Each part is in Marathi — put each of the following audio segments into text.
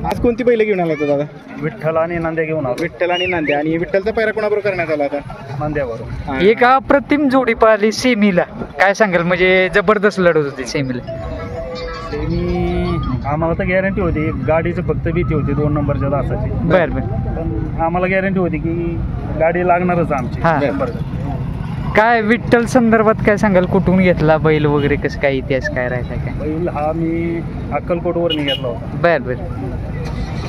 आज कोणती बैल घेऊन आला होता दादा? विठ्ठल आणि नांद्या घेऊन आलो. विठ्ठल आणि नांद्या. आणि विठ्ठलचा पैरा कोणाबरोबर करण्यात आला होता? नांद्यावर. एक अप्रतिम जोडी पाहिली सेमीला, काय सांगाल? म्हणजे जबरदस्त लढत होती सेमीला. आम्हाला तर गॅरंटी होती, गाडीची फक्त भीती होती 2 नंबरच्या तासाची. बर बर. पण आम्हाला गॅरंटी होती की गाडी लागणारच आमची. हा. काय विठ्ठल संदर्भात काय सांगाल? कुठून घेतला बैल वगैरे, कसं काय इतिहास काय राहिला काय? बैल हा मी अक्कलकोटवर घेतला होता. बर बर.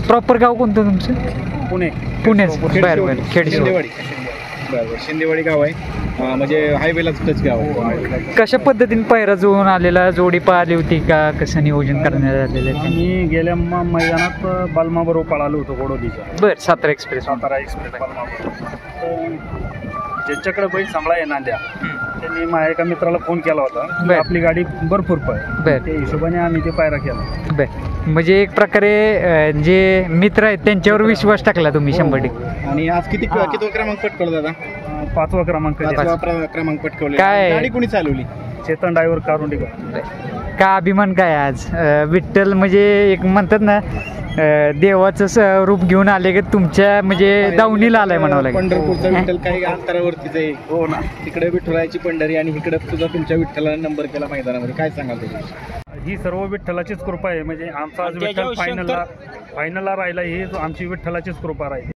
प्रॉपर गाव कोणतं तुमचं? पुणे. पुण्याच. बर बर. शिंदेवाडी. बरोबर, शिंदेवाडी गाव आहे, म्हणजे हायवेलाच टच गाव आहे. कशा पद्धतीने पैरा जुळून आलेला, जोडी पाहिली होती का, कसं नियोजन करण्यात आलेलं? मी गेल्या मैदानात बालमा बरोबर पळालो होतो गोडोलीच्या. बर. सातारा एक्सप्रेस. सातारा एक्सप्रेस बालमा बरोबर. ज्यांच्याकडे बैल सांभाळा आहे नांद्या, त्यांनी माझ्या एका मित्राला फोन केला होता, आपली गाडी भरपूर पळ. त्या हिशोबाने आम्ही ते पायरा केला. बर. म्हणजे एक प्रकारे जे मित्र आहेत त्यांच्यावर विश्वास टाकला तुम्ही 100%. आणि आज किती क्रमांक पटकवला दादा? 5वा क्रमांक. 5वा क्रमांक पटकवला. काय गाडी कोणी चालवली? चेतन ड्रायव्हर कारुंडीकर. का अभिमान काय आज? विठ्ठल म्हणजे एक म्हणतात ना, देवाचं रूप घेऊन आले की तुमच्या म्हणजे दावणीला आलाय म्हणावं लागेल. पंढरपूरचा विठ्ठल काही अंतरावरतीच आहे. हो ना. तिकडे विठ्ठलाची पंढरी आणि इकडे सुद्धा तुमच्या विठ्ठलाने नंबर केला मैदानामध्ये. काय सांगाल तुम्ही? ही सर्व विठ्ठलाचीच कृपा आहे. म्हणजे आमचा आज विठ्ठल फायनलला राहिला, ही आमची विठ्ठलाचीच कृपा राहील.